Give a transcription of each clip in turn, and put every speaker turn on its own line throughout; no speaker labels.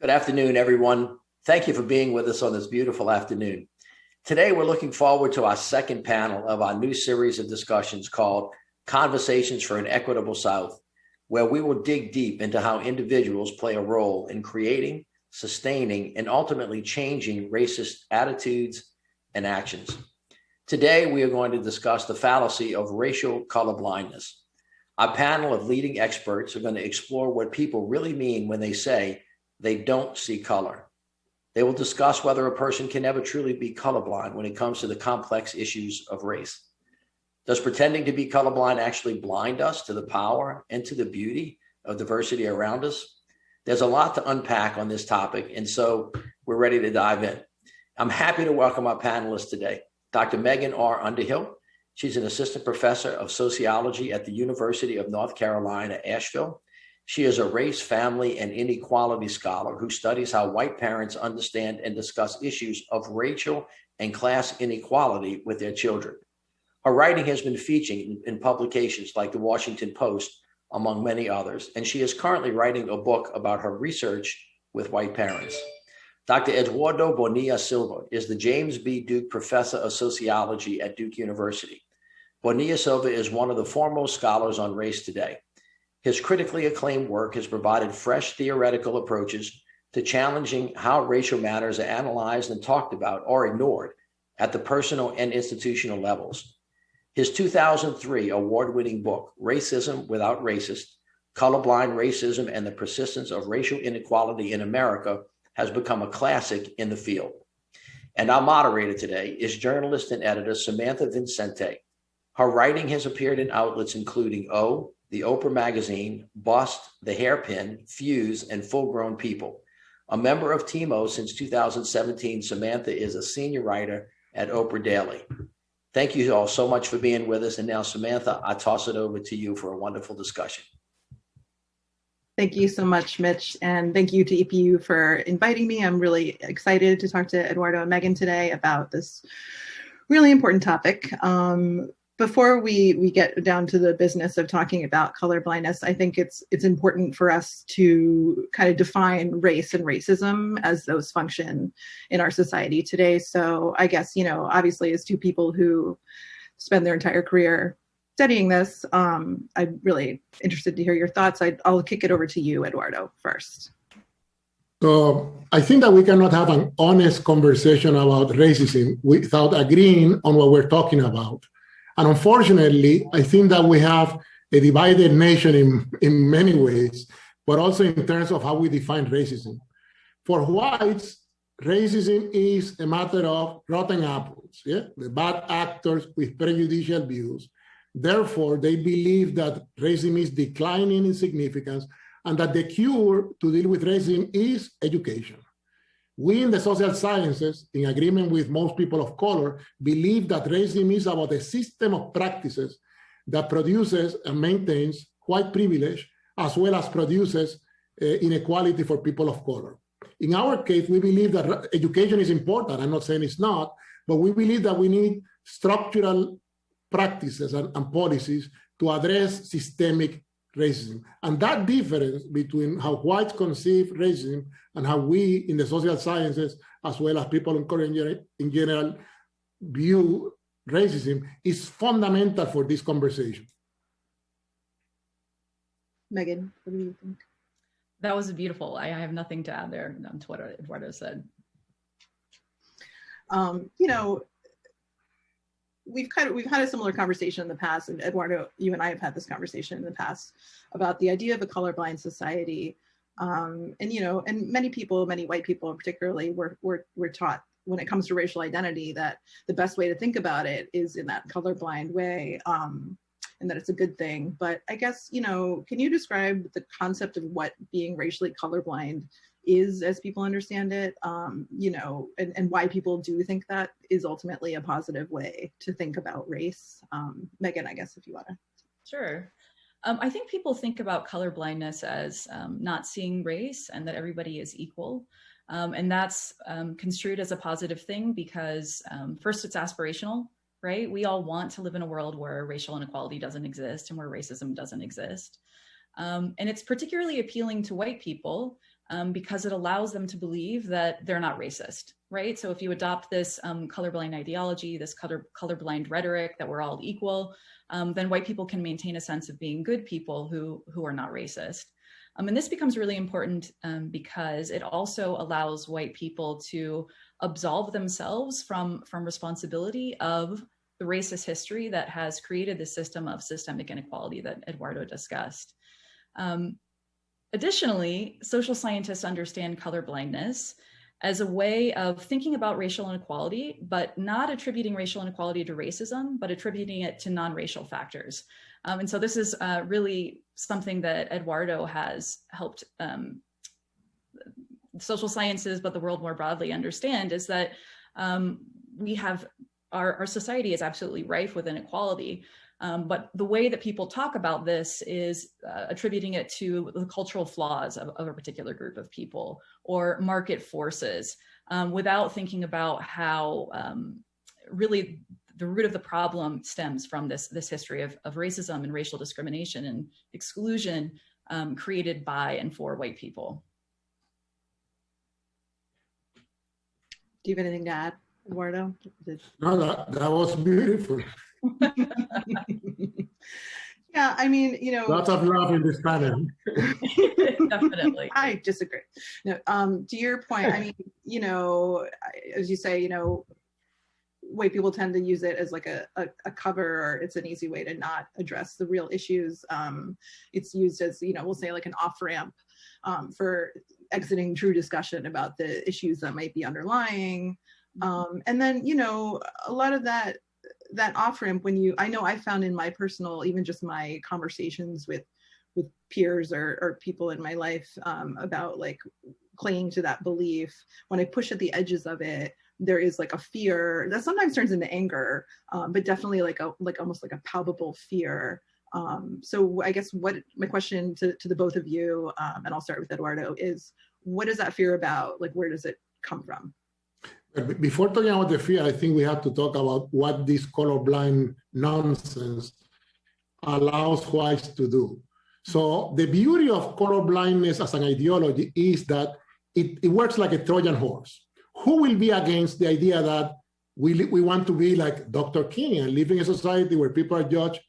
Good afternoon, everyone. Thank you for being with us on this beautiful afternoon. Today, we're looking forward to our second panel of our new series of discussions called Conversations for an Equitable South, where we will dig deep into how individuals play a role in creating, sustaining, and ultimately changing racist attitudes and actions. Today, we are going to discuss the fallacy of racial colorblindness. Our panel of leading experts are going to explore what people really mean when they say they don't see color. They will discuss whether a person can ever truly be colorblind when it comes to the complex issues of race. Does pretending to be colorblind actually blind us to the power and to the beauty of diversity around us? There's a lot to unpack on this topic, and so we're ready to dive in. I'm happy to welcome our panelists today. Dr. Megan R. Underhill. She's an assistant professor of sociology at the University of North Carolina, Asheville. She is a race, family, and inequality scholar who studies how white parents understand and discuss issues of racial and class inequality with their children. Her writing has been featured in publications like the Washington Post, among many others, and she is currently writing a book about her research with white parents. Dr. Eduardo Bonilla Silva is the James B. Duke Professor of Sociology at Duke University. Bonilla Silva is one of the foremost scholars on race today. His critically acclaimed work has provided fresh theoretical approaches to challenging how racial matters are analyzed and talked about or ignored at the personal and institutional levels. His 2003 award-winning book, Racism Without Racist, Colorblind Racism and the Persistence of Racial Inequality in America, has become a classic in the field. And our moderator today is journalist and editor Samantha Vincente. Her writing has appeared in outlets including O, the Oprah Magazine, Bust, The Hairpin, Fuse, and Full Grown People. A member of TIMO since 2017, Samantha is a senior writer at Oprah Daily. Thank you all so much for being with us. And now, Samantha, I toss it over to you for a wonderful discussion.
Thank you so much, Mitch. And thank you to EPU for inviting me. I'm really excited to talk to Eduardo and Megan today about this really important topic. Before we get down to the business of talking about colorblindness, I think it's important for us to kind of define race and racism as those function in our society today. So I guess, obviously as two people who spend their entire career studying this, I'm really interested to hear your thoughts. I'll kick it over to you, Eduardo, first.
So I think that we cannot have an honest conversation about racism without agreeing on what we're talking about. And unfortunately, I think that we have a divided nation in many ways, but also in terms of how we define racism. For whites, racism is a matter of rotten apples, the bad actors with prejudicial views. Therefore, they believe that racism is declining in significance and that the cure to deal with racism is education. We in the social sciences, in agreement with most people of color, believe that racism is about a system of practices that produces and maintains white privilege, as well as produces inequality for people of color. In our case, we believe that education is important. I'm not saying it's not, but we believe that we need structural practices and policies to address systemic racism. And that difference between how whites conceive racism and how we in the social sciences, as well as people in general, view racism is fundamental for this conversation.
Megan, what do you think?
That was beautiful. I have nothing to add there to what Eduardo said. We've had a similar conversation in the past, and Eduardo, you and I have had this conversation in the past about the idea of a colorblind society. And many people, many white people particularly, were taught when it comes to racial identity that the best way to think about it is in that colorblind way, and that it's a good thing. But I guess, can you describe the concept of what being racially colorblind is as people understand it, and why people do think that is ultimately a positive way to think about race? Megan, I guess if you want to. Sure. I think people think about colorblindness as not seeing race and that everybody is equal. And that's construed as a positive thing because first, it's aspirational, right? We all want to live in a world where racial inequality doesn't exist and where racism doesn't exist. And it's particularly appealing to white people
because it allows them to believe that they're not racist, right? So if you adopt this colorblind ideology, this colorblind rhetoric that we're all equal, then white people can maintain a sense of being good people who are not racist. And this becomes really important because it also allows white people to absolve themselves from responsibility of the racist history that has created the system of systemic inequality that Eduardo discussed. Additionally, social scientists understand colorblindness as a way of thinking about racial inequality, but not attributing racial inequality to racism, but attributing it to non-racial factors. And so this is really something that Eduardo has helped social sciences, but the world more broadly understand, is that we have, our society is absolutely rife with inequality. But the way that people talk about this is attributing it to the cultural flaws of a particular group of people or market forces, without thinking about how really the root of the problem stems from this history of racism and racial discrimination and exclusion created by and for white people.
Do you have anything to add, Eduardo?
No, that was beautiful.
Yeah, I mean,
Lots of love in this panel.
Definitely.
I disagree. No, to your point, I mean, as you say, white people tend to use it as like a cover, or it's an easy way to not address the real issues. It's used as, we'll say like an off-ramp for exiting true discussion about the issues that might be underlying. And then, a lot of that off-ramp, I know I found in my personal, even just my conversations with peers or people in my life about like clinging to that belief, when I push at the edges of it, there is like a fear that sometimes turns into anger, but definitely like almost like a palpable fear. So I guess what my question to the both of you, and I'll start with Eduardo, is what is that fear about? Like, where does it come from?
Before talking about the fear, I think we have to talk about what this colorblind nonsense allows whites to do. So the beauty of colorblindness as an ideology is that it works like a Trojan horse. Who will be against the idea that we want to be like Dr. King and live in a society where people are judged,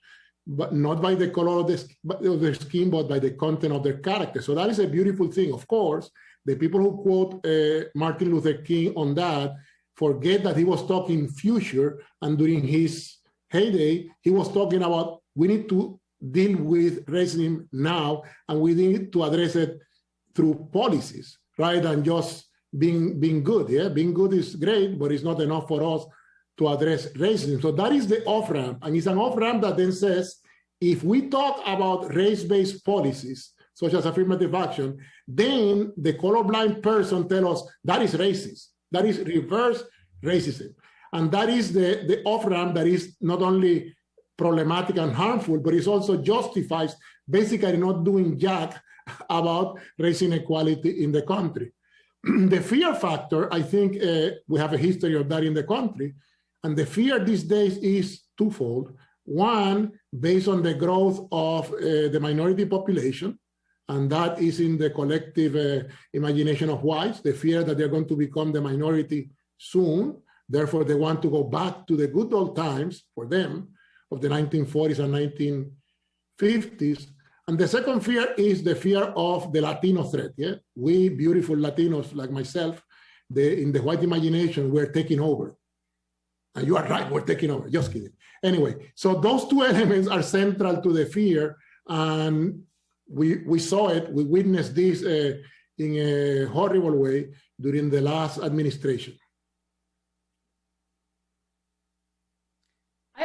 but not by the color of their skin, but by the content of their character? So that is a beautiful thing. Of course, the people who quote Martin Luther King on that forget that he was talking future, and during his heyday, he was talking about we need to deal with racism now, and we need to address it through policies, rather than just being good. Yeah, being good is great, but it's not enough for us to address racism. So that is the off-ramp, and it's an off-ramp that then says, if we talk about race-based policies, such as affirmative action, then the colorblind person tells us that is racist. That is reverse racism. And that is the off-ramp that is not only problematic and harmful, but it also justifies basically not doing jack about race inequality in the country. The fear factor, I think we have a history of that in the country. And the fear these days is twofold. One, based on the growth of the minority population, and that is in the collective imagination of whites, the fear that they're going to become the minority soon. Therefore, they want to go back to the good old times for them of the 1940s and 1950s. And the second fear is the fear of the Latino threat. Yeah? We beautiful Latinos like myself, in the white imagination, we're taking over. And you are right, we're taking over. Just kidding. Anyway, so those two elements are central to the fear. And we saw it, we witnessed this in a horrible way during the last administration.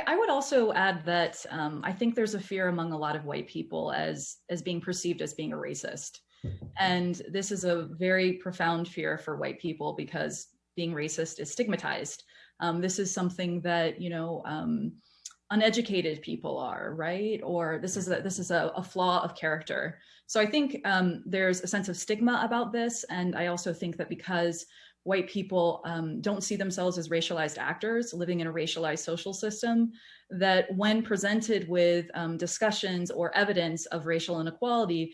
I would also add that I think there's a fear among a lot of white people as being perceived as being a racist. And this is a very profound fear for white people because being racist is stigmatized. This is something that, uneducated people are, right? Or this is a flaw of character. So I think there's a sense of stigma about this. And I also think that because white people don't see themselves as racialized actors living in a racialized social system, that when presented with discussions or evidence of racial inequality,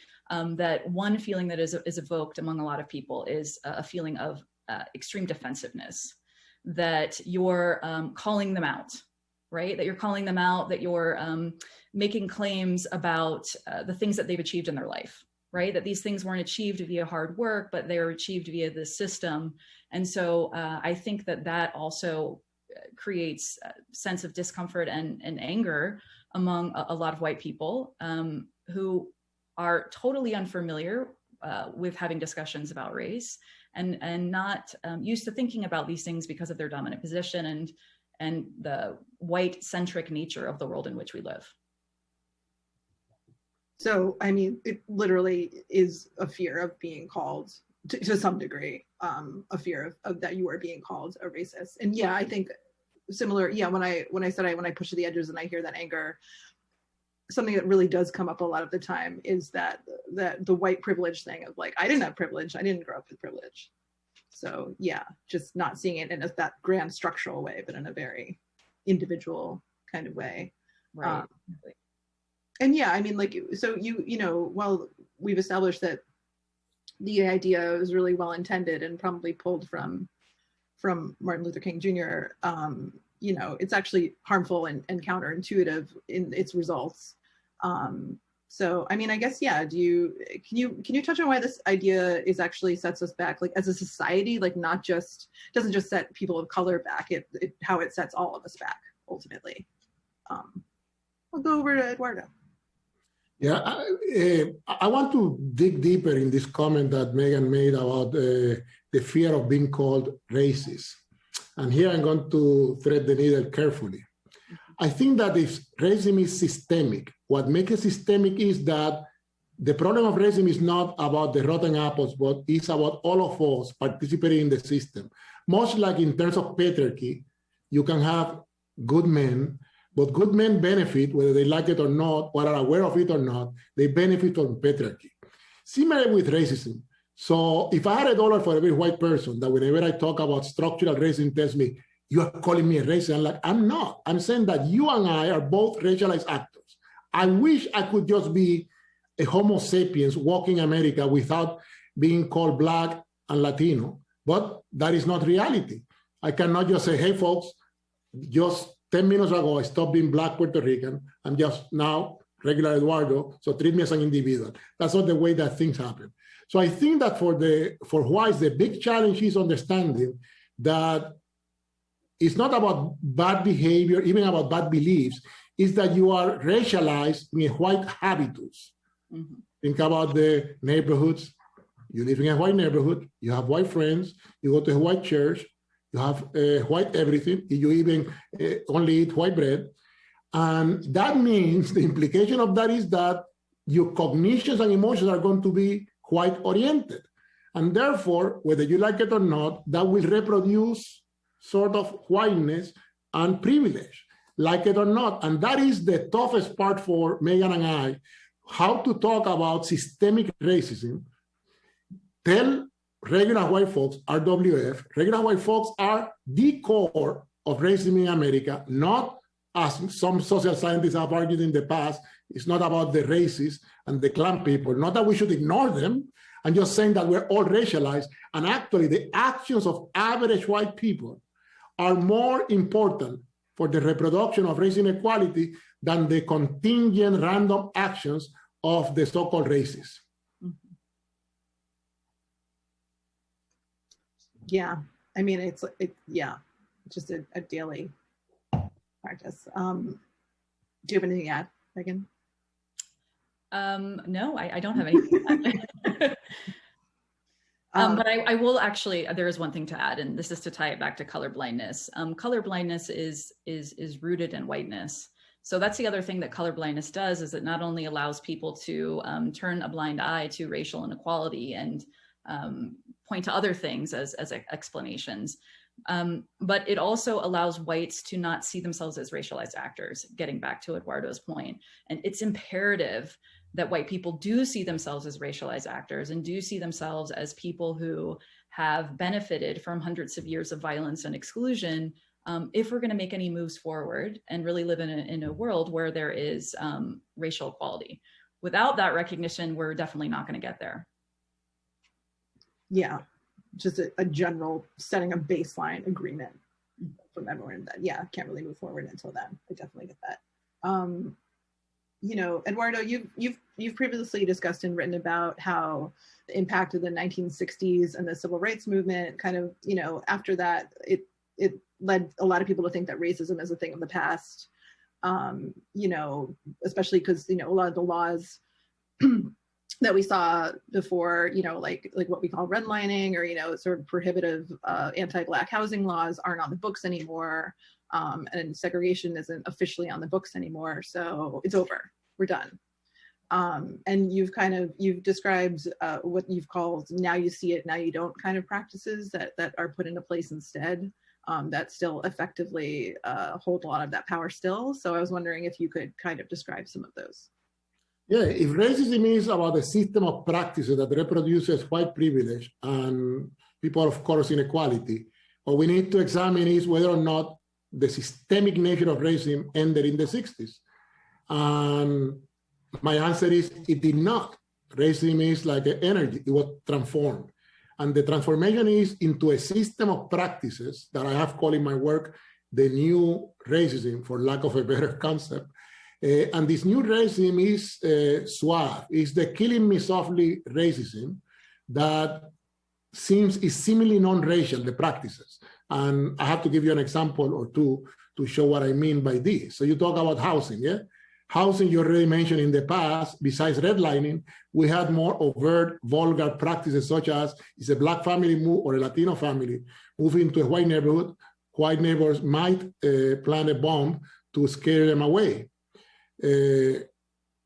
that one feeling that is evoked among a lot of people is a feeling of extreme defensiveness, that you're calling them out, right? That you're calling them out, that you're making claims about the things that they've achieved in their life, right? That these things weren't achieved via hard work, but they were achieved via the system. And so I think that that also creates a sense of discomfort and anger among a lot of white people who are totally unfamiliar with having discussions about race and not used to thinking about these things because of their dominant position and the white-centric nature of the world in which we live.
So, I mean, it literally is a fear of being called, to some degree, a fear of that you are being called a racist. And yeah, I think similar, yeah, when I push to the edges and I hear that anger, something that really does come up a lot of the time is that the white privilege thing of like, I didn't have privilege, I didn't grow up with privilege. So yeah, just not seeing it in that grand structural way, but in a very individual kind of way.
Right.
And yeah, I mean, like, so you know, well, we've established that the idea was really well intended and probably pulled from Martin Luther King Jr. You know, it's actually harmful and counterintuitive in its results. So, I mean, I guess, yeah, can you touch on why this idea is actually sets us back, like as a society, like not just, doesn't just set people of color back, how it sets all of us back ultimately. I'll go over to Eduardo.
Yeah, I want to dig deeper in this comment that Megan made about the fear of being called racist. And here I'm going to thread the needle carefully. I think that if racism is systemic, what makes it systemic is that the problem of racism is not about the rotten apples, but it's about all of us participating in the system. Much like in terms of patriarchy, you can have good men, but good men benefit, whether they like it or not, or are aware of it or not, they benefit from patriarchy. Similar with racism. So if I had $1 for every white person that whenever I talk about structural racism tells me, you are calling me a racist, I'm like, I'm not. I'm saying that you and I are both racialized actors. I wish I could just be a Homo sapiens walking America without being called Black and Latino, but that is not reality. I cannot just say, hey folks, just 10 minutes ago, I stopped being Black Puerto Rican. I'm just now regular Eduardo, so treat me as an individual. That's not the way that things happen. So I think that for whites, the big challenge is understanding that it's not about bad behavior, even about bad beliefs, is that you are racialized in a white habitus. Mm-hmm. Think about the neighborhoods. You live in a white neighborhood, you have white friends, you go to a white church, you have white everything, you even only eat white bread. And that means the implication of that is that your cognitions and emotions are going to be white oriented. And therefore, whether you like it or not, that will reproduce sort of whiteness and privilege, like it or not. And that is the toughest part for Megan and I, how to talk about systemic racism. Tell regular white folks, RWF, regular white folks are the core of racism in America, not as some social scientists have argued in the past. It's not about the racists and the Klan people, not that we should ignore them. I'm just saying that we're all racialized. And actually the actions of average white people are more important for the reproduction of race inequality than the contingent random actions of the so-called racists.
Yeah, I mean, it's just a daily practice. Do you have anything to add, Megan?
No, I don't have anything to add. But I will actually, there is one thing to add, and this is to tie it back to colorblindness. Colorblindness is rooted in whiteness. So that's the other thing that colorblindness does, is it not only allows people to turn a blind eye to racial inequality and point to other things as explanations, but it also allows whites to not see themselves as racialized actors, getting back to Eduardo's point. And it's imperative that white people do see themselves as racialized actors and do see themselves as people who have benefited from hundreds of years of violence and exclusion, if we're going to make any moves forward and really live in a world where there is racial equality. Without that recognition, we're definitely not going to get there.
Yeah, just a general setting a baseline agreement from everyone that, yeah, can't really move forward until then. I definitely get that. You know, Eduardo, you've previously discussed and written about how the impact of the 1960s and the civil rights movement kind of, you know, after that, it led a lot of people to think that racism is a thing of the past. You know, especially because, you know, a lot of the laws that we saw before, you know, like what we call redlining, or, you know, sort of prohibitive anti-Black housing laws aren't on the books anymore. And segregation isn't officially on the books anymore. So it's over, we're done. And you've described what you've called now you see it, now you don't kind of practices that are put into place instead, that still effectively hold a lot of that power still. So I was wondering if you could kind of describe some of those.
Yeah, if racism is about a system of practices that reproduces white privilege and people of color's inequality, what we need to examine is whether or not the systemic nature of racism ended in the 60s. And my answer is it did not. Racism is like an energy, it was transformed. And the transformation is into a system of practices that I have called in my work the new racism, for lack of a better concept. And this new racism is suave, is the killing me softly racism that is seemingly non-racial, the practices. And I have to give you an example or two to show what I mean by this. So you talk about housing, yeah? Housing, you already mentioned in the past, besides redlining, we had more overt, vulgar practices such as, is a Black family move or a Latino family move into a white neighborhood, white neighbors might plant a bomb to scare them away.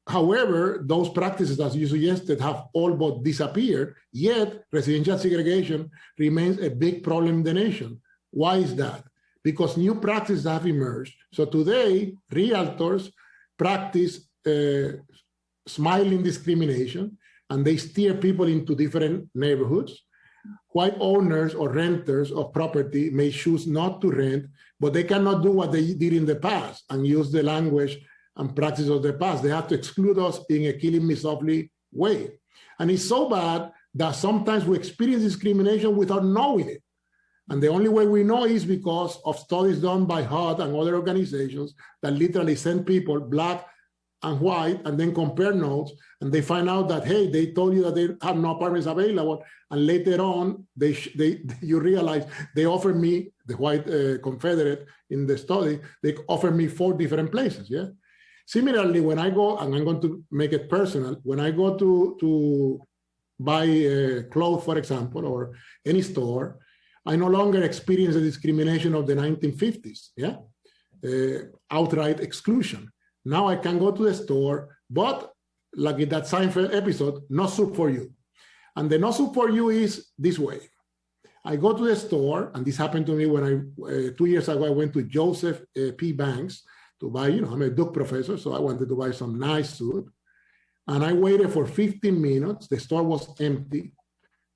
However, those practices, as you suggested, have all but disappeared, yet residential segregation remains a big problem in the nation. Why is that? Because new practices have emerged. So today, realtors practice smiling discrimination, and they steer people into different neighborhoods. White owners or renters of property may choose not to rent, but they cannot do what they did in the past and use the language and practice of the past. They have to exclude us in a killing me softly way. And it's so bad that sometimes we experience discrimination without knowing it. And the only way we know is because of studies done by HUD and other organizations that literally send people, Black and white, and then compare notes, and they find out that, hey, they told you that they have no apartments available, and later on, you realize they offered me, the white Confederate in the study, they offered me 4 different places, yeah? Similarly, when I go, and I'm going to make it personal, when I go to buy clothes, for example, or any store, I no longer experience the discrimination of the 1950s, yeah? Outright exclusion. Now I can go to the store, but like in that Seinfeld episode, no soup for you. And the no soup for you is this way. I go to the store, and this happened to me when 2 years ago, I went to Joseph P. Banks to buy, you know, I'm a Duke professor, so I wanted to buy some nice suit. And I waited for 15 minutes. The store was empty,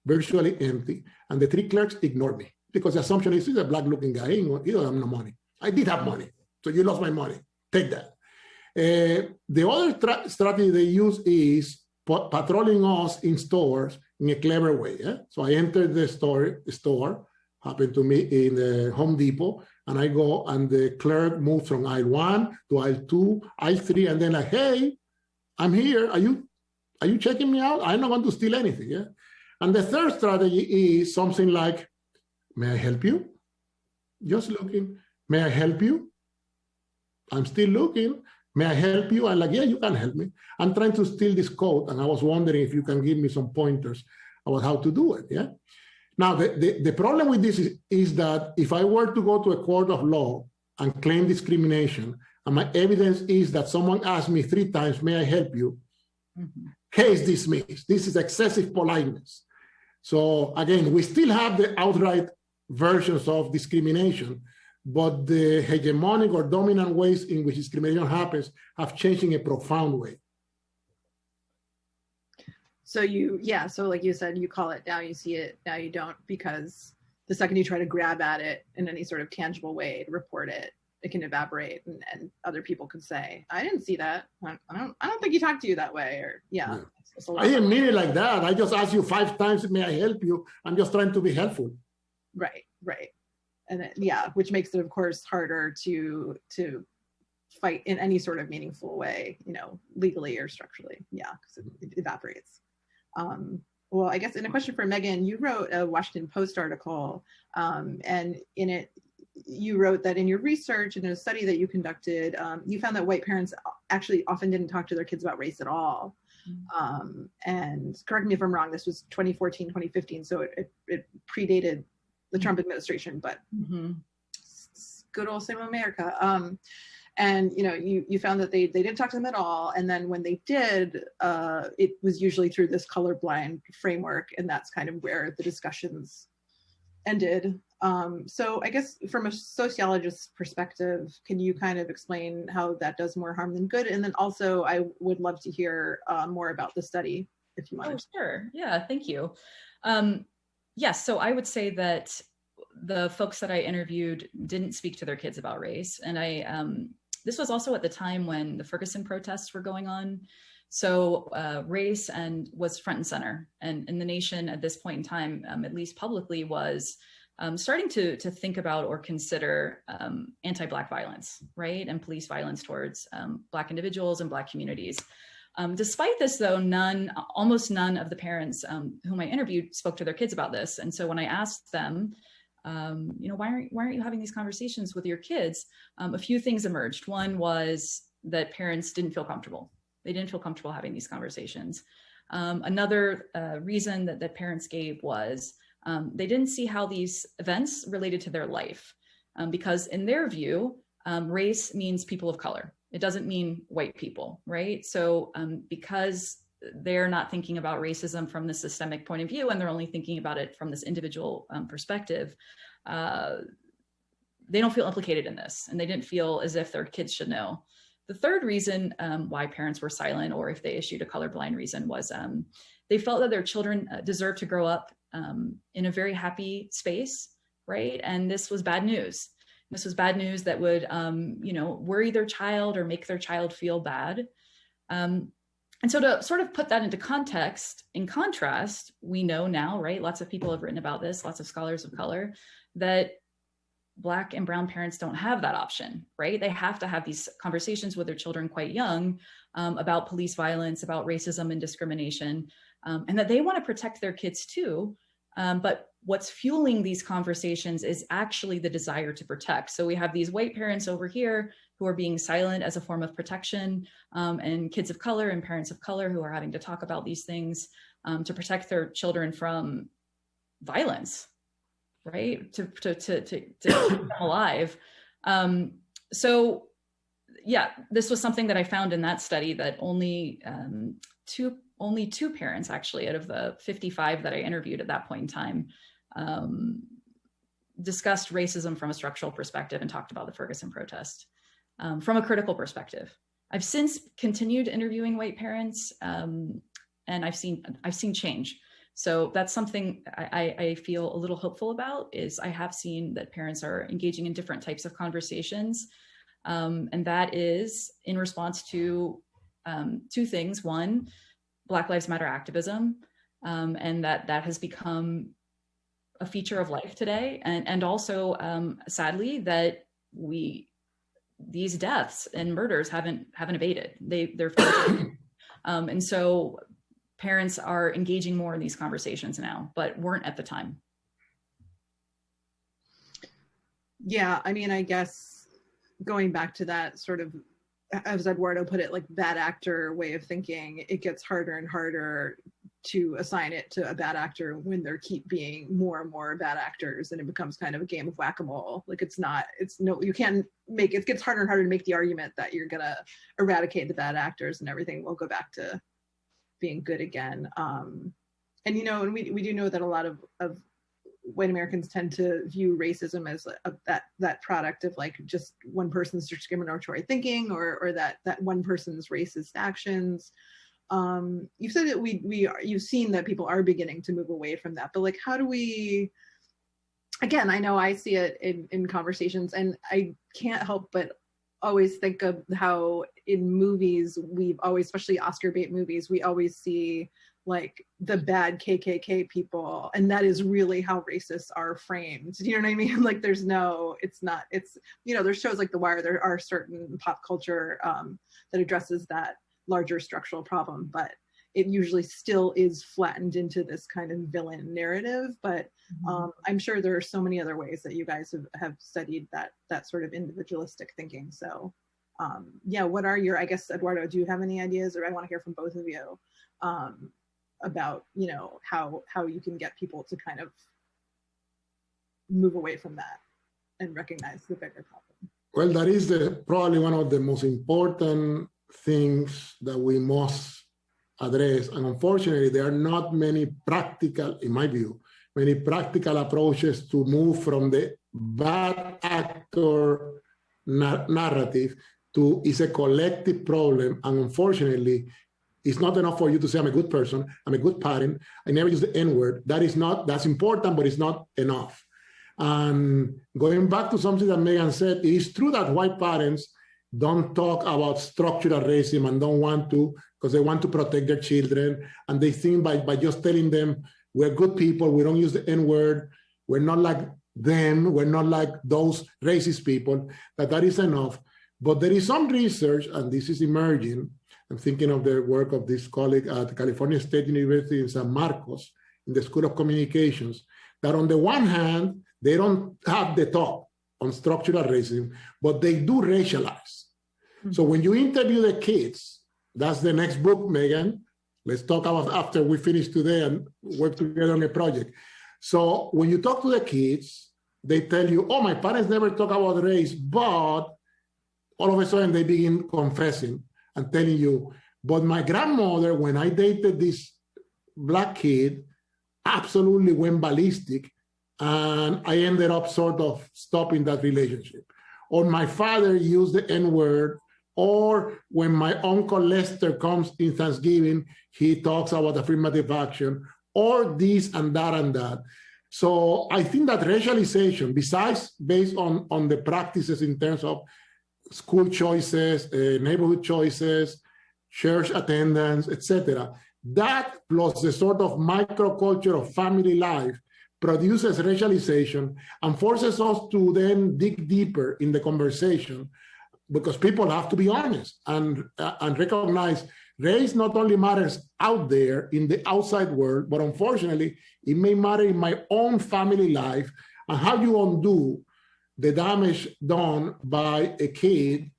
virtually empty. And the 3 clerks ignored me because the assumption is he's a Black looking guy. He don't have no money. I did have money. So you lost my money. Take that. The other strategy they use is patrolling us in stores in a clever way. Yeah? So I entered the store, happened to me in the Home Depot, and I go, and the clerk moves from aisle 1 to aisle 2, aisle 3, and then like, hey, I'm here. Are you checking me out? I'm not going to steal anything. Yeah. And the third strategy is something like, may I help you? Just looking. May I help you? I'm still looking. May I help you? I'm like, yeah, you can help me. I'm trying to steal this coat, and I was wondering if you can give me some pointers about how to do it. Yeah. Now, the problem with this is that if I were to go to a court of law and claim discrimination, and my evidence is that someone asked me 3 times, may I help you? Mm-hmm. Case dismissed. This is excessive politeness. So again, we still have the outright versions of discrimination, but the hegemonic or dominant ways in which discrimination happens have changed in a profound way.
So so like you said, you call it, now you see it, now you don't, because the second you try to grab at it in any sort of tangible way to report it, it can evaporate, and other people could say, I didn't see that. I don't think he talked to you that way, or
Yeah. I didn't mean it like that. I just asked you 5 times, may I help you? I'm just trying to be helpful.
Right. And which makes it, of course, harder to fight in any sort of meaningful way, legally or structurally. Yeah, because it evaporates. Well, I guess in a question for Megan, you wrote a Washington Post article, and in it, you wrote that in your research and in a study that you conducted, you found that white parents actually often didn't talk to their kids about race at all. And correct me if I'm wrong, this was 2014, 2015, so it predated the Trump administration, but good old same America. And you found that they didn't talk to them at all, and then when they did, it was usually through this colorblind framework, and that's kind of where the discussions ended. So I guess from a sociologist's perspective, can you kind of explain how that does more harm than good? And then also, I would love to hear more about the study, if you want.
Oh, sure. Yeah, thank you. Yes, so I would say that the folks that I interviewed didn't speak to their kids about race. And this was also at the time when the Ferguson protests were going on. So race was front and center. And the nation at this point in time, at least publicly, was starting to think about or consider anti-Black violence, right? And police violence towards Black individuals and Black communities. Despite this, though, almost none of the parents whom I interviewed spoke to their kids about this. And so when I asked them, why aren't you having these conversations with your kids? A few things emerged. One was that parents didn't feel comfortable. They didn't feel comfortable having these conversations. Another reason that parents gave was they didn't see how these events related to their life, because in their view, race means people of color. It doesn't mean white people, right? So because they're not thinking about racism from the systemic point of view, and they're only thinking about it from this individual perspective, they don't feel implicated in this, and they didn't feel as if their kids should know. The third reason why parents were silent, or if they issued a colorblind reason, was they felt that their children deserved to grow up in a very happy space, right? And this was bad news. This was bad news that would, worry their child or make their child feel bad. And so to sort of put that into context, in contrast, we know now, right? Lots of people have written about this, lots of scholars of color, that Black and brown parents don't have that option, right? They have to have these conversations with their children quite young about police violence, about racism and discrimination, and that they want to protect their kids too. But what's fueling these conversations is actually the desire to protect. So we have these white parents over here who are being silent as a form of protection, and kids of color and parents of color who are having to talk about these things to protect their children from violence, right? To keep them alive. So yeah, this was something that I found in that study, that only two parents, actually, out of the 55 that I interviewed at that point in time, discussed racism from a structural perspective and talked about the Ferguson protest from a critical perspective. I've since continued interviewing white parents, and I've seen change. So that's something I feel a little hopeful about, is I have seen that parents are engaging in different types of conversations. And that is in response to two things. One, Black Lives Matter activism, and that has become a feature of life today. And also, sadly, that these deaths and murders haven't abated. They're and so parents are engaging more in these conversations now, but weren't at the time.
Yeah, I mean, I guess going back to that sort of, as Eduardo put it, like bad actor way of thinking, it gets harder and harder to assign it to a bad actor when there keep being more and more bad actors, and it becomes kind of a game of whack-a-mole. Like you can't make, it gets harder and harder to make the argument that you're gonna eradicate the bad actors and everything will go back to being good again. And we do know that a lot of white Americans tend to view racism as that product of like just one person's discriminatory thinking, or that one person's racist actions. You said that you've seen that people are beginning to move away from that, but like, how do we, again, I know I see it in conversations, and I can't help but always think of how in movies, we've always, especially Oscar bait movies, we always see like the bad KKK people, and that is really how racists are framed. Do you know what I mean? Like there's no, it's not, it's, you know, there's shows like The Wire, there are certain pop culture that addresses that larger structural problem, but it usually still is flattened into this kind of villain narrative. But I'm sure there are so many other ways that you guys have studied that sort of individualistic thinking. So yeah, what are your, I guess, Eduardo, do you have any ideas, or I want to hear from both of you about, you know, how you can get people to kind of move away from that and recognize the bigger problem?
Well, that is probably one of the most important things that we must address. And unfortunately, there are not many practical, in my view, many practical approaches to move from the bad actor narrative to it's a collective problem. And unfortunately, it's not enough for you to say, I'm a good person, I'm a good parent, I never use the N-word. That's important, but it's not enough. And going back to something that Megan said, it is true that white parents don't talk about structural racism and don't want to, because they want to protect their children. And they think by just telling them, we're good people, we don't use the N-word, we're not like them, we're not like those racist people, that is enough. But there is some research, and this is emerging. I'm thinking of the work of this colleague at California State University in San Marcos, in the School of Communications, that on the one hand, they don't have the talk on structural racism, but they do racialize. So when you interview the kids, that's the next book, Megan. Let's talk about after we finish today and work together on a project. So when you talk to the kids, they tell you, oh, my parents never talk about race, but all of a sudden they begin confessing and telling you, but my grandmother, when I dated this Black kid, absolutely went ballistic, and I ended up sort of stopping that relationship. Or my father used the N-word, or when my Uncle Lester comes in Thanksgiving, he talks about affirmative action, or this and that and that. So I think that racialization, besides based on the practices in terms of school choices, neighborhood choices, church attendance, etc., that plus the sort of microculture of family life produces racialization and forces us to then dig deeper in the conversation, because people have to be honest and recognize race not only matters out there in the outside world, but unfortunately, it may matter in my own family life, and how you undo the damage done by a kid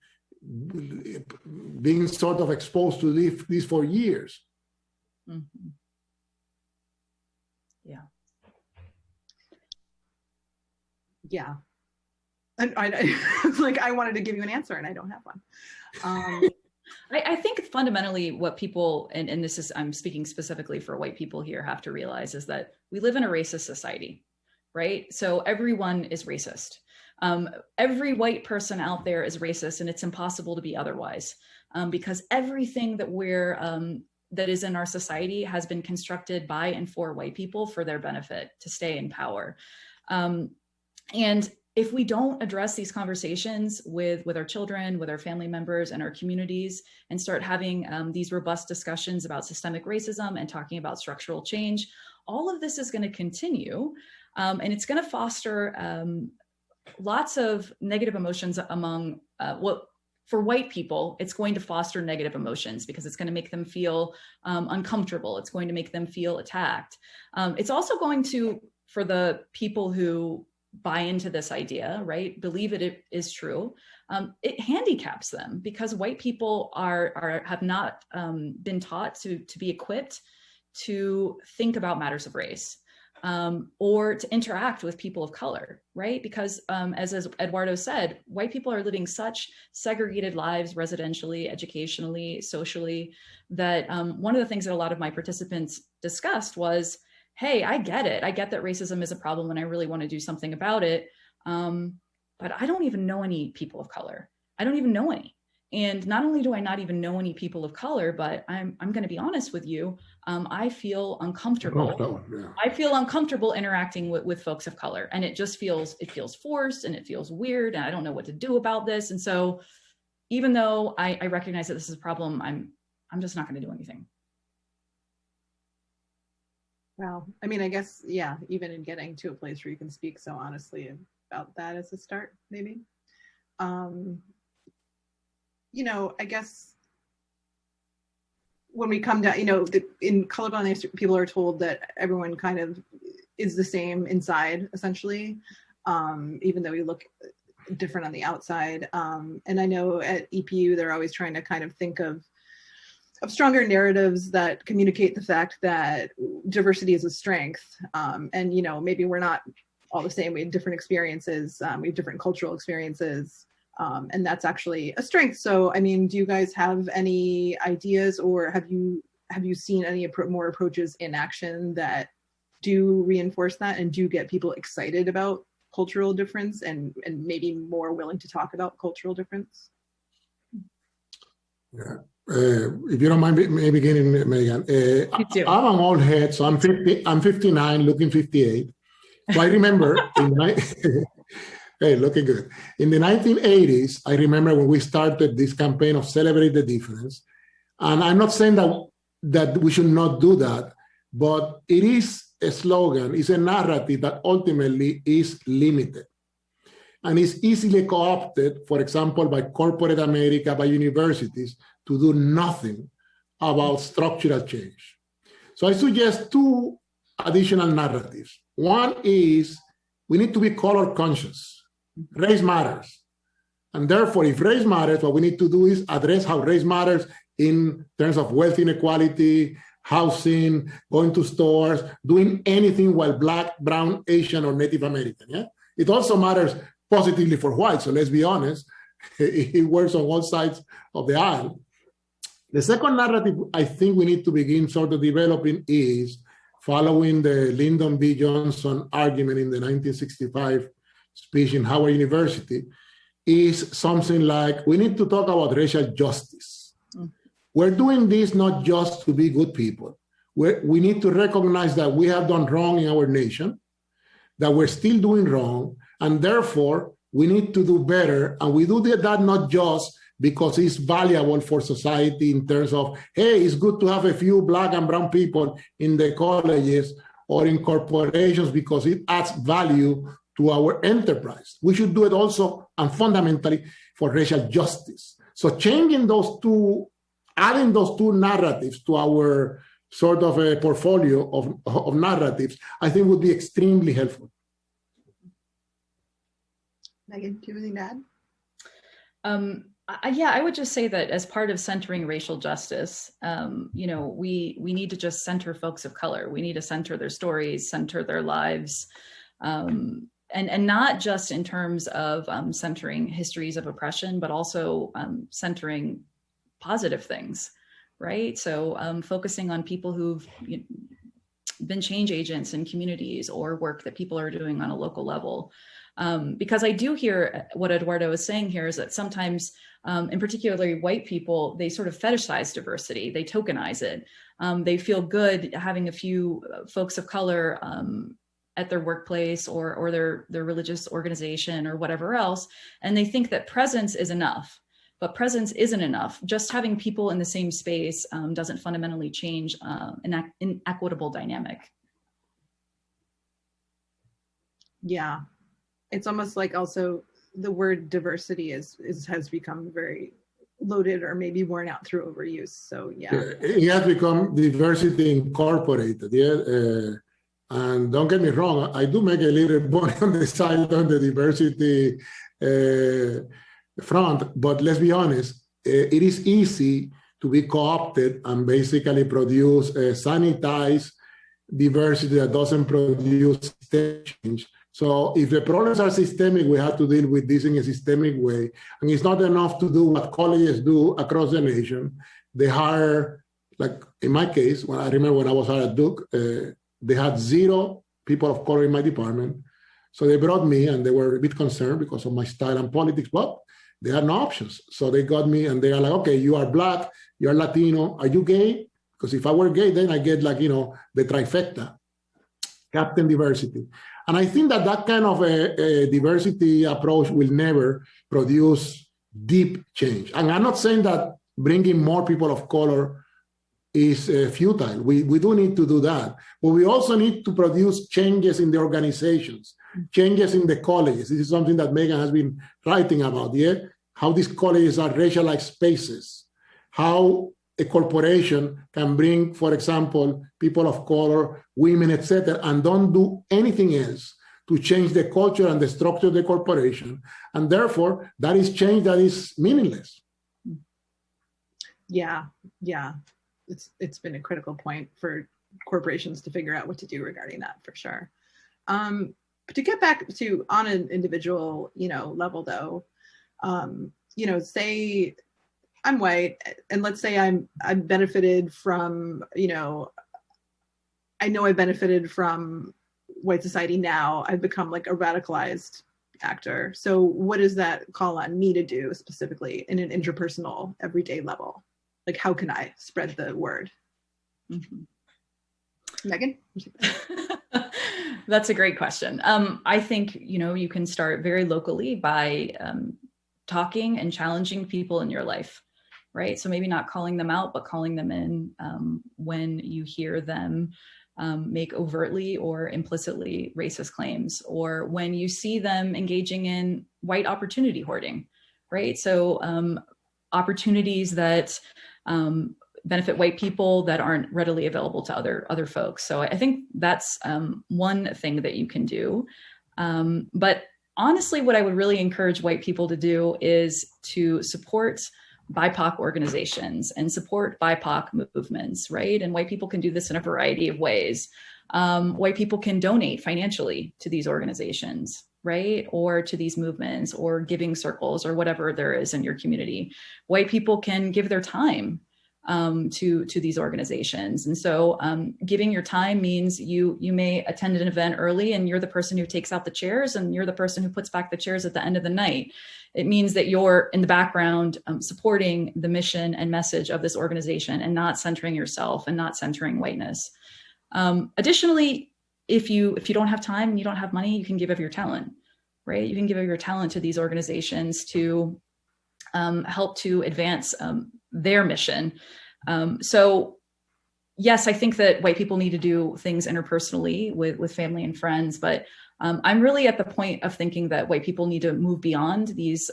being sort of exposed to this for years.
Mm-hmm. Yeah.
Yeah. And I wanted to give you an answer and I don't have one.
I think fundamentally what people, and this is, I'm speaking specifically for white people here, have to realize is that we live in a racist society, right? So everyone is racist. Every white person out there is racist, and it's impossible to be otherwise, because everything that is in our society has been constructed by and for white people for their benefit to stay in power. And if we don't address these conversations with our children, with our family members and our communities, and start having these robust discussions about systemic racism and talking about structural change, all of this is going to continue. And it's going to foster lots of negative emotions among for white people, it's going to foster negative emotions because it's going to make them feel uncomfortable. It's going to make them feel attacked. It's also going to, for the people who buy into this idea, right, believe it is true, it handicaps them because white people have not been taught to be equipped to think about matters of race. Or to interact with people of color, right? Because as Eduardo said, white people are living such segregated lives residentially, educationally, socially, that one of the things that a lot of my participants discussed was, hey, I get it. I get that racism is a problem and I really want to do something about it. But I don't even know any people of color. I don't even know any. And not only do I not even know any people of color, but I'm going to be honest with you, I feel uncomfortable.
Oh, yeah.
I feel uncomfortable interacting with folks of color, and it feels forced and it feels weird, and I don't know what to do about this. And so, even though I recognize that this is a problem, I'm just not going to do anything.
Wow. I mean, I guess, yeah, even in getting to a place where you can speak so honestly about that as a start, maybe. You know, I guess when we come down, you know, in colorblindness, people are told that everyone kind of is the same inside, essentially, even though you look different on the outside. And I know at EPU, they're always trying to kind of think of stronger narratives that communicate the fact that diversity is a strength. And, you know, maybe we're not all the same. We have different experiences. We have different cultural experiences. And that's actually a strength. So, I mean, do you guys have any ideas, or have you seen any more approaches in action that do reinforce that and do get people excited about cultural difference and maybe more willing to talk about cultural difference?
Yeah. If you don't mind me beginning, Megan. I'm an old head, so I'm 59, looking 58. So I remember hey, looking good. In the 1980s, I remember when we started this campaign of Celebrate the Difference. And I'm not saying that we should not do that, but it is a slogan, it's a narrative that ultimately is limited. And it's easily co-opted, for example, by corporate America, by universities, to do nothing about structural change. So I suggest two additional narratives. One is we need to be color conscious. Race matters. And therefore, if race matters, what we need to do is address how race matters in terms of wealth inequality, housing, going to stores, doing anything while Black, brown, Asian, or Native American. Yeah? It also matters positively for whites. So let's be honest, it works on all sides of the aisle. The second narrative I think we need to begin sort of developing is following the Lyndon B. Johnson argument in the 1965 speech in Howard University, is something like, we need to talk about racial justice. We're doing this not just to be good people. We need to recognize that we have done wrong in our nation, that we're still doing wrong, and therefore we need to do better. And we do that not just because it's valuable for society in terms of, hey, it's good to have a few Black and brown people in the colleges or in corporations because it adds value to our enterprise. We should do it also and fundamentally for racial justice. So changing those two, adding those two narratives to our sort of a portfolio of narratives, I think would be extremely helpful.
Megan, do you have anything to add?
Yeah, I would just say that as part of centering racial justice, you know, we need to just center folks of color. We need to center their stories, center their lives, and not just in terms of centering histories of oppression, but also centering positive things, right? So focusing on people who've been change agents in communities or work that people are doing on a local level. Because I do hear what Eduardo is saying here is that sometimes, in particularly white people, they sort of fetishize diversity, they tokenize it. They feel good having a few folks of color at their workplace or their religious organization or whatever else, and they think that presence is enough. But presence isn't enough. Just having people in the same space doesn't fundamentally change an inequitable dynamic.
Yeah. It's almost like also the word diversity has become very loaded or maybe worn out through overuse. So yeah.
It has become diversity incorporated. Yeah. And don't get me wrong, I do make a little money on the side on the diversity front, but let's be honest, it is easy to be co-opted and basically produce sanitized diversity that doesn't produce change. So if the problems are systemic, we have to deal with this in a systemic way. And it's not enough to do what colleges do across the nation. They hire, like in my case, when I remember when I was hired at Duke, they had 0 people of color in my department. So they brought me and they were a bit concerned because of my style and politics, but There are no options. So they got me and they are like, okay, you are Black, you are Latino, are you gay? Because if I were gay, then I get like, the trifecta, Captain Diversity. And I think that kind of a diversity approach will never produce deep change. And I'm not saying that bringing more people of color is futile. We do need to do that. But we also need to produce changes in the organizations, changes in the colleges. This is something that Megan has been writing about, how these colleges are racialized spaces, how a corporation can bring, for example, people of color, women, etc., and don't do anything else to change the culture and the structure of the corporation. And therefore, that is change that is meaningless.
Yeah. It's been a critical point for corporations to figure out what to do regarding that, for sure. But to get back to on an individual, level though, say I'm white, and let's say I'm benefited from, I know I benefited from white society now. I've become like a radicalized actor. So what does that call on me to do specifically in an interpersonal, everyday level? Like, how can I spread the word? Mm-hmm. Megan?
That's a great question. I think, you can start very locally by talking and challenging people in your life, right? So maybe not calling them out, but calling them in when you hear them make overtly or implicitly racist claims, or when you see them engaging in white opportunity hoarding, right? So opportunities that benefit white people that aren't readily available to other folks. So I think that's one thing that you can do. But honestly, what I would really encourage white people to do is to support BIPOC organizations and support BIPOC movements, right? And white people can do this in a variety of ways. White people can donate financially to these organizations, right? Or to these movements or giving circles or whatever there is in your community. White people can give their time to these organizations. And so giving your time means you may attend an event early and you're the person who takes out the chairs and you're the person who puts back the chairs at the end of the night. It means that you're in the background supporting the mission and message of this organization and not centering yourself and not centering whiteness. Additionally, if you don't have time and you don't have money, you can give of your talent, right? You can give of your talent to these organizations to help to advance their mission. So yes, I think that white people need to do things interpersonally with family and friends, but I'm really at the point of thinking that white people need to move beyond these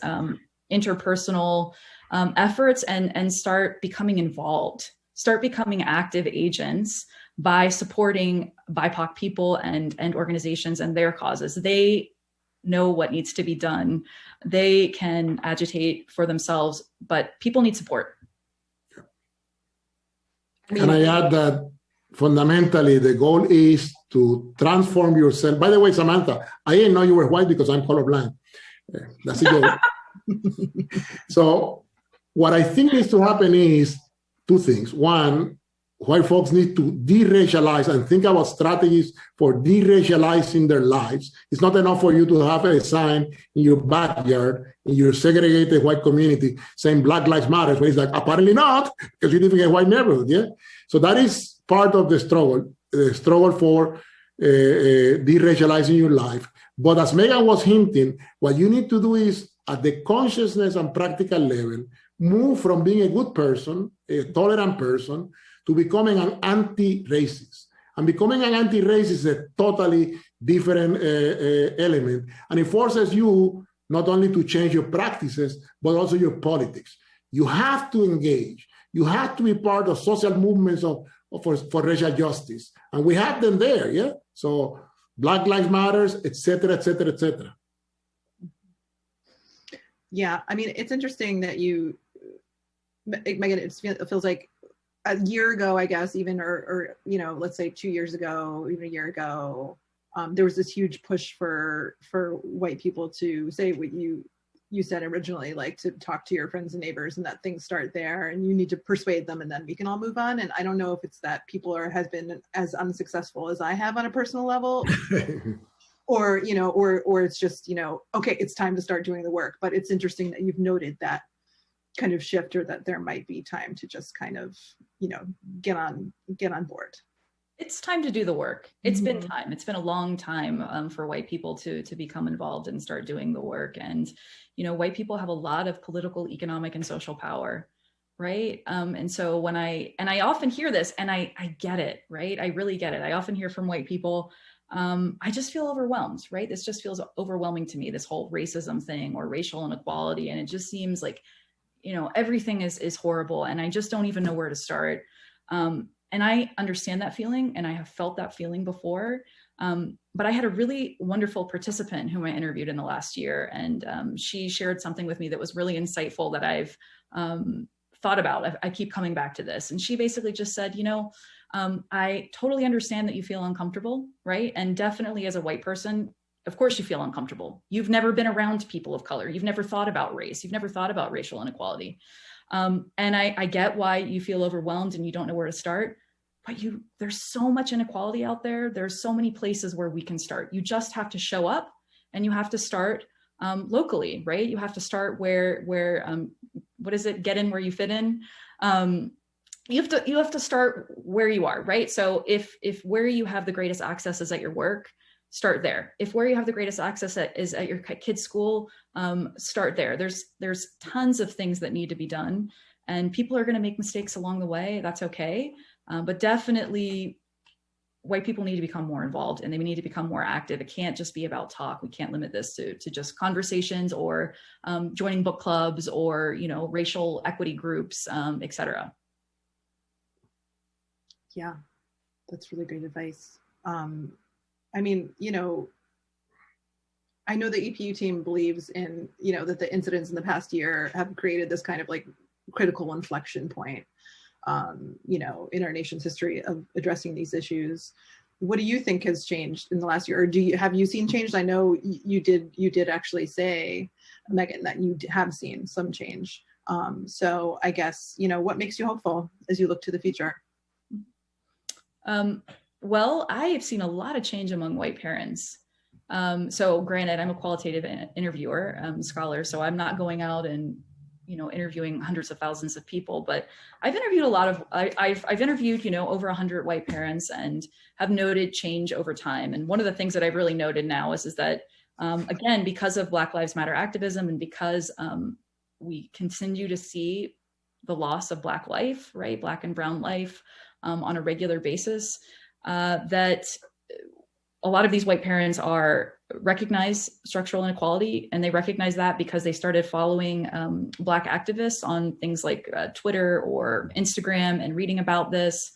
interpersonal efforts and start becoming involved, start becoming active agents by supporting BIPOC people and organizations and their causes. They know what needs to be done. They can agitate for themselves, but people need support.
Can I add that fundamentally the goal is to transform yourself? By the way, Samantha, I didn't know you were white because I'm colorblind. That's the goal. So what I think needs to happen is two things. One, white folks need to de-racialize and think about strategies for de-racializing their lives. It's not enough for you to have a sign in your backyard, in your segregated white community saying Black Lives Matter, but it's like, apparently not, because you live in a white neighborhood, yeah? So that is part of the struggle for de-racializing your life. But as Megan was hinting, what you need to do is, at the consciousness and practical level, move from being a good person, a tolerant person, to becoming an anti-racist. And becoming an anti-racist is a totally different element. And it forces you not only to change your practices, but also your politics. You have to engage. You have to be part of social movements for racial justice. And we have them there, yeah? So Black Lives Matters, et cetera, et cetera, et cetera.
Yeah, I mean, it's interesting that you, Megan, it feels like a year ago, I guess, even, or let's say 2 years ago, even a year ago, there was this huge push for white people to say what you said originally, like to talk to your friends and neighbors and that things start there and you need to persuade them and then we can all move on. And I don't know if it's that people has been as unsuccessful as I have on a personal level
or, you know, or it's just, you know, okay, it's time to start doing the work. But it's interesting that you've noted that kind of shift, or that there might be time to just kind of, you know, get on board.
It's time to do the work. It's been time. It's been a long time for white people to become involved and start doing the work. And, you know, white people have a lot of political, economic, and social power, right? And so when I often hear this, and I get it, right? I really get it. I often hear from white people, I just feel overwhelmed, right? This just feels overwhelming to me, this whole racism thing or racial inequality. And it just seems like, you know, everything is horrible, and I just don't even know where to start. And I understand that feeling, and I have felt that feeling before. But I had a really wonderful participant whom I interviewed in the last year, and she shared something with me that was really insightful that I've thought about. I keep coming back to this. And she basically just said, you know, I totally understand that you feel uncomfortable, right? And definitely as a white person, of course you feel uncomfortable. You've never been around people of color. You've never thought about race. You've never thought about racial inequality. And I get why you feel overwhelmed and you don't know where to start, but there's so much inequality out there. There's so many places where we can start. You just have to show up, and you have to start locally, right? You have to start where what is it? Get in where you fit in. You have to start where you are, right? So if where you have the greatest access is at your work, start there. If where you have the greatest access is at your kid's school, start there. There's tons of things that need to be done, and people are going to make mistakes along the way. That's okay. But definitely white people need to become more involved, and they need to become more active. It can't just be about talk. We can't limit this to just conversations or joining book clubs or, you know, racial equity groups, et cetera.
Yeah, that's really great advice. I mean, you know, I know the EPU team believes in, you know, that the incidents in the past year have created this kind of like critical inflection point, you know, in our nation's history of addressing these issues. What do you think has changed in the last year? Or have you seen change? I know you did actually say, Megan, that you have seen some change. So I guess, you know, what makes you hopeful as you look to the future?
Well, I have seen a lot of change among white parents. So granted, I'm a qualitative interviewer, scholar, so I'm not going out and, you know, interviewing hundreds of thousands of people, but I've interviewed I've interviewed, you know, over 100 white parents, and have noted change over time. And one of the things that I've really noted now is that, again, because of Black Lives Matter activism, and because we continue to see the loss of Black life, right, Black and brown life on a regular basis, that a lot of these white parents recognize structural inequality, and they recognize that because they started following Black activists on things like Twitter or Instagram and reading about this.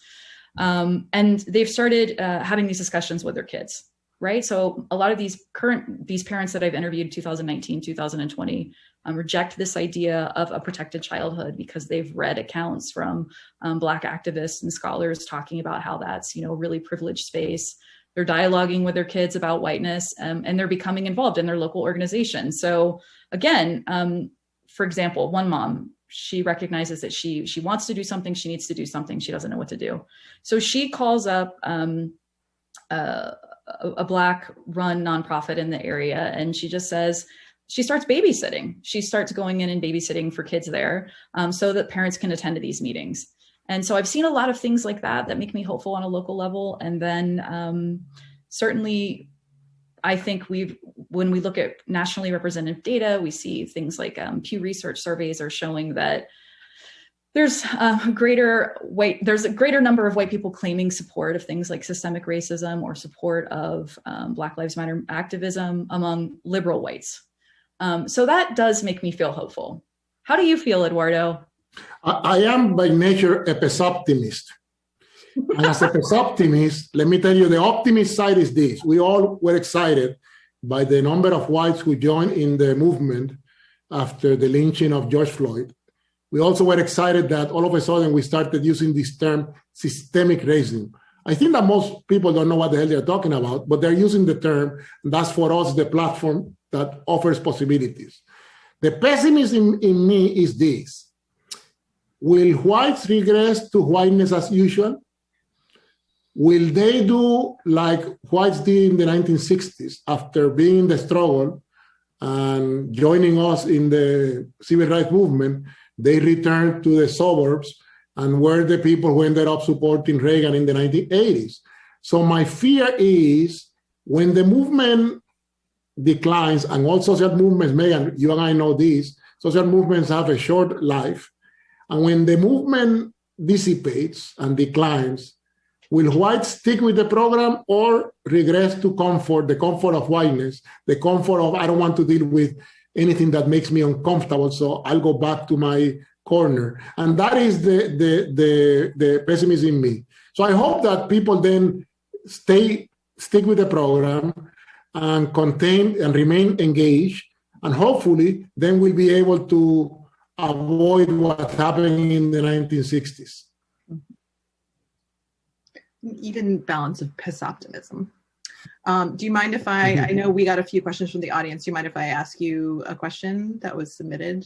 And they've started having these discussions with their kids, right? So a lot of these parents that I've interviewed 2019, 2020, reject this idea of a protected childhood because they've read accounts from Black activists and scholars talking about how that's, you know, really privileged space. They're dialoguing with their kids about whiteness, and they're becoming involved in their local organization. So again, for example, one mom, she recognizes that she wants to do something, she needs to do something, she doesn't know what to do. So she calls up a Black run nonprofit in the area, and she just says, she starts babysitting. She starts going in and babysitting for kids there, so that parents can attend to these meetings. And so I've seen a lot of things like that make me hopeful on a local level. And then certainly, I think when we look at nationally representative data, we see things like Pew Research surveys are showing that there's a greater number of white people claiming support of things like systemic racism or support of Black Lives Matter activism among liberal whites. So that does make me feel hopeful. How do you feel, Eduardo?
I am by nature a pesoptimist. And as a pesoptimist, let me tell you, the optimist side is this. We all were excited by the number of whites who joined in the movement after the lynching of George Floyd. We also were excited that all of a sudden we started using this term systemic racism. I think that most people don't know what the hell they're talking about, but they're using the term. And that's for us the platform that offers possibilities. The pessimism in me is this. Will whites regress to whiteness as usual? will they do like whites did in the 1960s after being in the struggle and joining us in the civil rights movement? They returned to the suburbs and were the people who ended up supporting Reagan in the 1980s. So my fear is when the movement declines, and all social movements, Megan, you and I know this, social movements have a short life. And when the movement dissipates and declines, will whites stick with the program or regress to comfort, the comfort of whiteness, the comfort of I don't want to deal with anything that makes me uncomfortable, so I'll go back to my corner? And that is the pessimism in me. So I hope that people then stick with the program and contain and remain engaged, and hopefully then we'll be able to avoid what's happening in the 1960s.
Even balance of pessimism. Do you mind if I know we got a few questions from the audience. Do you mind if I ask you a question that was submitted?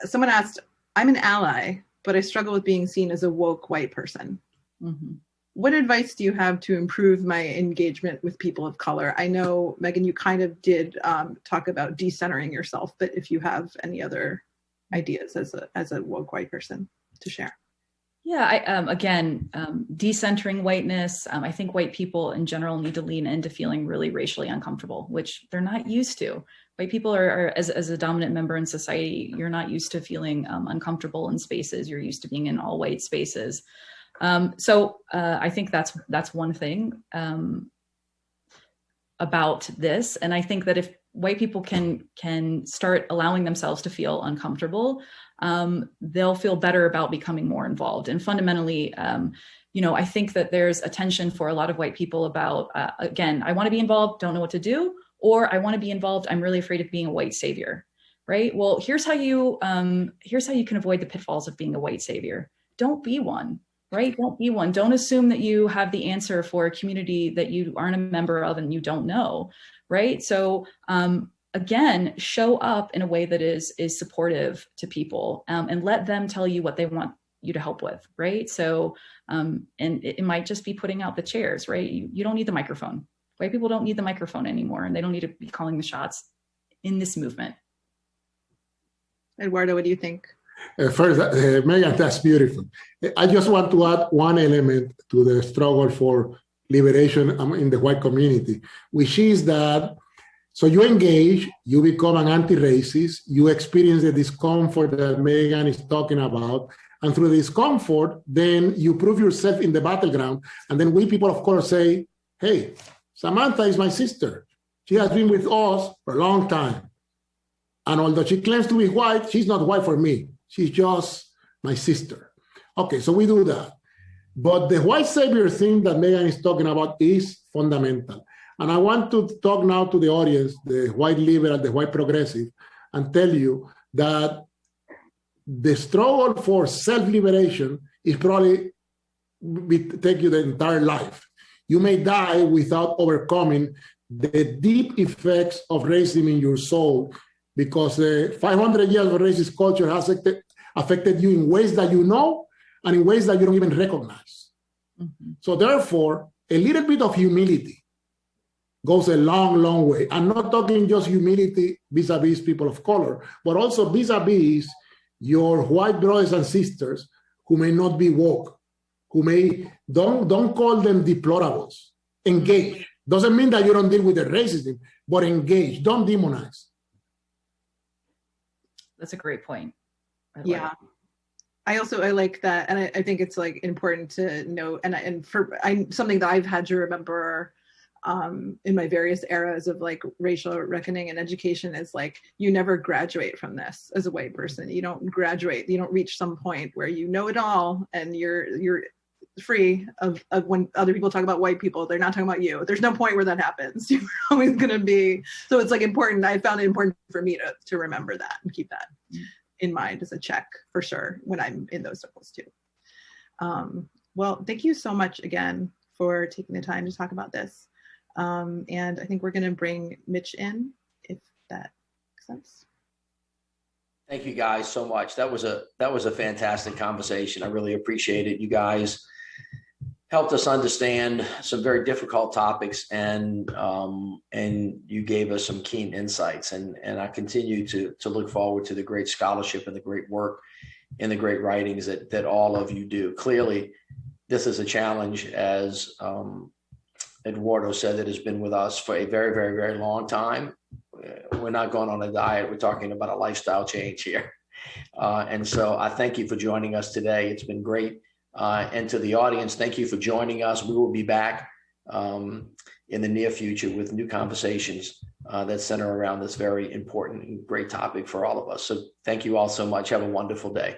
Someone asked, I'm an ally, but I struggle with being seen as a woke white person. Mm-hmm. What advice do you have to improve my engagement with people of color? I know, Megan, you kind of did talk about decentering yourself, but if you have any other ideas as a woke white person to share.
Yeah, decentering whiteness. I think white people in general need to lean into feeling really racially uncomfortable, which they're not used to. White people are as a dominant member in society, you're not used to feeling uncomfortable in spaces. You're used to being in all white spaces. So I think that's one thing about this. And I think that if white people can start allowing themselves to feel uncomfortable, they'll feel better about becoming more involved. And fundamentally, I think that there's a tension for a lot of white people about, again, I want to be involved, don't know what to do, or I want to be involved, I'm really afraid of being a white savior, right? Well, here's how you can avoid the pitfalls of being a white savior. Don't be one. Right? Don't be one. Don't assume that you have the answer for a community that you aren't a member of and you don't know. Right? So again, show up in a way that is supportive to people and let them tell you what they want you to help with. Right? So and it might just be putting out the chairs. Right? You don't need the microphone. White people don't need the microphone anymore, and they don't need to be calling the shots in this movement.
Eduardo, what do you think?
First, Megan, that's beautiful. I just want to add one element to the struggle for liberation in the white community, which is that, so you engage, you become an anti-racist, you experience the discomfort that Megan is talking about, and through the discomfort, then you prove yourself in the battleground, and then we people of color say, hey, Samantha is my sister. She has been with us for a long time. And although she claims to be white, she's not white for me. She's just my sister. Okay, so we do that. But the white savior thing that Megan is talking about is fundamental. And I want to talk now to the audience, the white liberal, the white progressive, and tell you that the struggle for self-liberation is probably take you the entire life. You may die without overcoming the deep effects of racism in your soul, because 500 years of racist culture has affected you in ways that you know and in ways that you don't even recognize. Mm-hmm. So therefore, a little bit of humility goes a long, long way. I'm not talking just humility vis-a-vis people of color, but also vis-a-vis your white brothers and sisters who may not be woke, who may, don't call them deplorables. Engage. Doesn't mean that you don't deal with the racism, but engage, don't demonize.
That's a great point.
Yeah. I like that. And I think it's like important to note, and something that I've had to remember in my various eras of like racial reckoning and education is like, you never graduate from this as a white person. You don't graduate, you don't reach some point where you know it all and you're free of when other people talk about white people, they're not talking about you. There's no point where that happens. You're always going to be, so it's like important. I found it important for me to remember that and keep that in mind as a check for sure when I'm in those circles too. Well, thank you so much again for taking the time to talk about this. And I think we're going to bring Mitch in, if that makes sense.
Thank you guys so much. That was a fantastic conversation. I really appreciate it. You guys helped us understand some very difficult topics, and you gave us some keen insights. And I continue to look forward to the great scholarship and the great work and the great writings that all of you do. Clearly, this is a challenge, as Eduardo said, that has been with us for a very, very, very long time. We're not going on a diet. We're talking about a lifestyle change here. And so I thank you for joining us today. It's been great. And to the audience, thank you for joining us. We will be back in the near future with new conversations that center around this very important and great topic for all of us. So thank you all so much. Have a wonderful day.